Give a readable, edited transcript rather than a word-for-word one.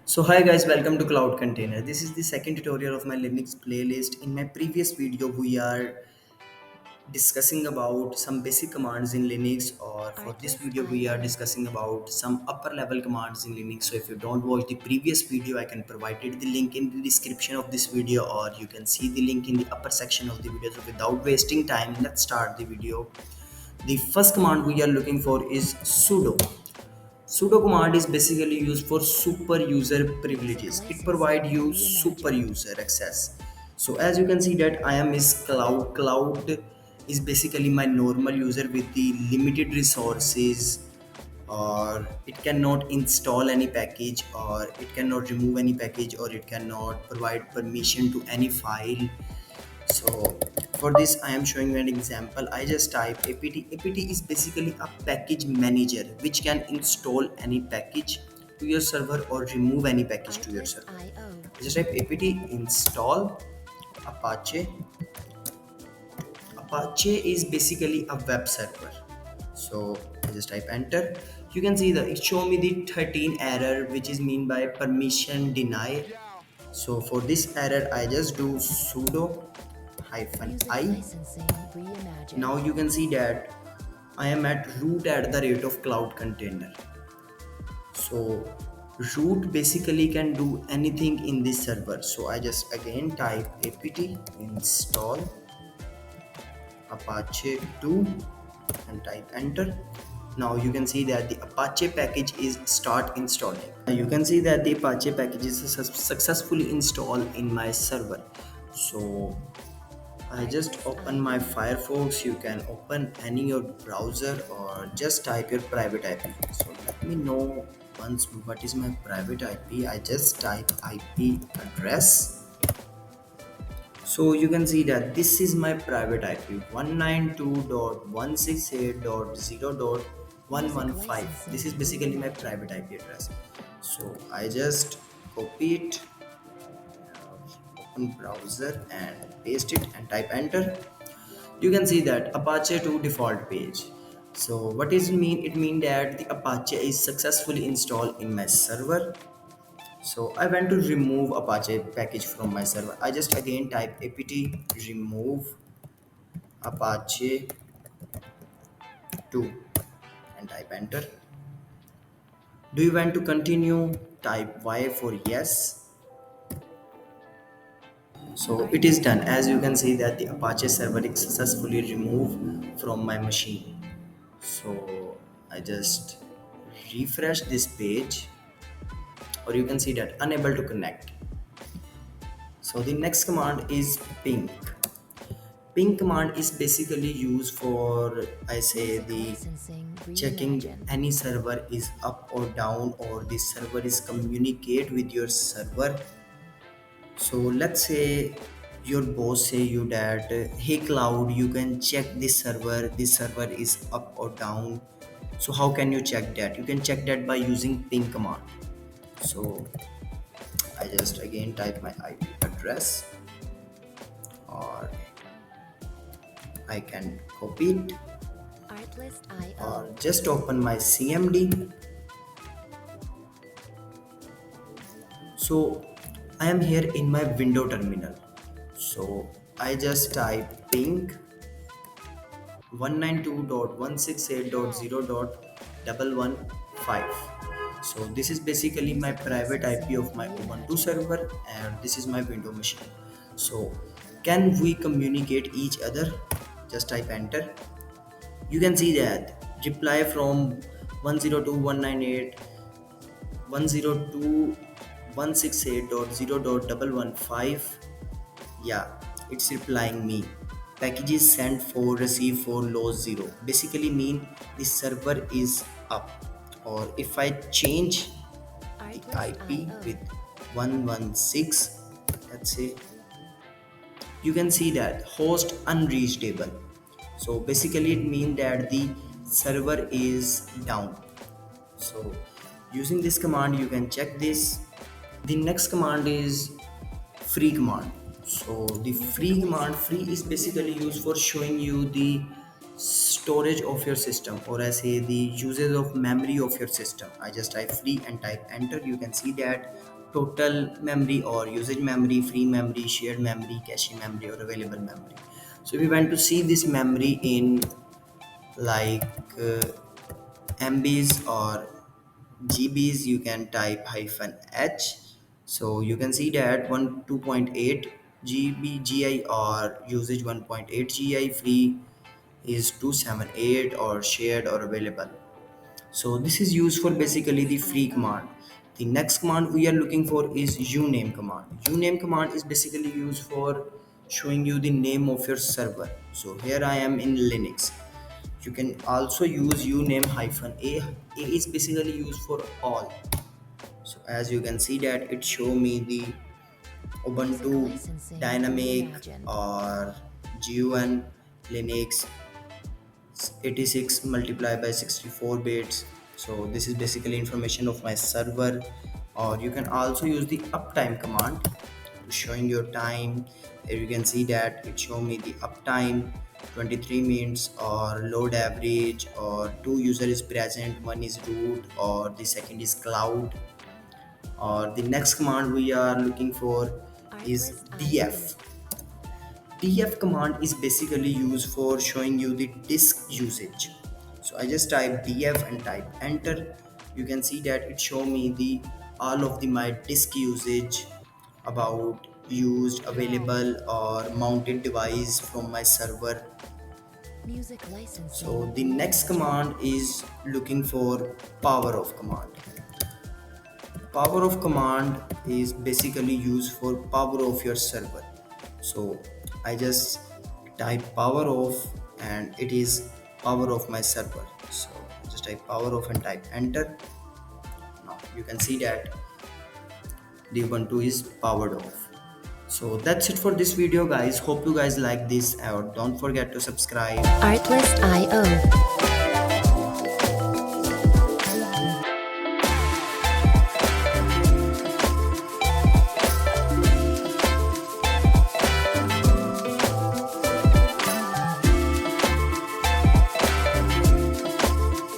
So hi guys, welcome to Cloud Container. This is the second tutorial of my Linux playlist. In my previous video, we are discussing about some basic commands in Linux, or for this video, we are discussing about some upper level commands in Linux. So if you don't watch the previous video, I can provide the link in the description of this video, or you can see the link in the upper section of the video. So without wasting time, let's start the video. The first command we are looking for is sudo. Sudo command is basically used for super user privileges. It provides you super user access. So as you can see that I am is cloud. Cloud is basically my normal user with the limited resources, or it cannot install any package, or it cannot remove any package, or it cannot provide permission to any file. So for this I am showing you an example. I just type apt. Apt is basically a package manager which can install any package to your server or remove any package to your server. I just type apt install apache. Apache is basically a web server. So I just type enter. You can see that it show me the 13 error, which is mean by permission deny. So for this error I just do sudo hyphen I. Now you can see that I am at root at the rate of cloud container. So root basically can do anything in this server. So I just again type apt install apache 2 and type enter. Now you can see that the apache package is start installing. Now you can see that the apache package is successfully installed in my server. So I just open my Firefox. You can open any your browser or just type your private IP. So let me know once what is my private IP. I just type IP address. So you can see that this is my private IP 192.168.0.115. This is basically my private IP address. So I just copy it, open browser and paste it and type enter. You can see that Apache 2 default page. So what does it mean? It means that the Apache is successfully installed in my server. So I want to remove Apache package from my server. I just again type apt remove Apache 2 and type enter. Do you want to continue? Type Y for yes. So it is done. As you can see that the Apache server is successfully removed from my machine. So I just refresh this page, or you can see that unable to connect. So the next command is ping. Ping command is basically used for, I say, the checking any server is up or down, or the server is communicate with your server. So let's say your boss say you that hey cloud, you can check this server is up or down. So how can you check that? You can check that by using ping command. So I just again type my IP address, or I can copy it, or just open my CMD. So I am here in my window terminal. So I just type ping 192.168.0.115. So this is basically my private IP of my Ubuntu server, and this is my window machine. So can we communicate each other? Just type enter. You can see that reply from 102.168.168.0.115. Yeah, it's replying me. Packages sent for receive for loss 0. Basically mean the server is up. Or if I change the IP with 116, let's say, you can see that host unreachable. So basically it means that the server is down. So using this command you can check this. The next command is free command. So the free command, free is basically used for showing you the storage of your system, or I say the usage of memory of your system. I just type free and type enter. You can see that total memory or usage memory, free memory, shared memory, cache memory, or available memory. So if we want to see this memory in like MBs or GBs, you can type -h. So you can see that 2.8 GB GI or usage 1.8 GI, free is 278, or shared or available. So this is used for basically the free command. The next command we are looking for is uname command. Uname command is basically used for showing you the name of your server. So here I am in Linux. You can also use uname -a. A is basically used for all. So as you can see that it show me the Ubuntu dynamic or GUN Linux 86 multiplied by 64 bits. So this is basically information of my server. Or you can also use the uptime command to showing your time. Here you can see that it show me the uptime 23 minutes, or load average, or two user is present, one is root, or the second is cloud. Or the next command we are looking for is df. Df command is basically used for showing you the disk usage. So I just type df and type enter. You can see that it show me the all of the my disk usage about used, available, or mounted device from my server. So the next command is looking for power off command. Power off command is basically used for power off your server. So I just type power off and it is power off my server. So just type power off and type enter. Now you can see that the Ubuntu is powered off. So that's it for this video guys. Hope you guys like this, or don't forget to subscribe. Artlist.io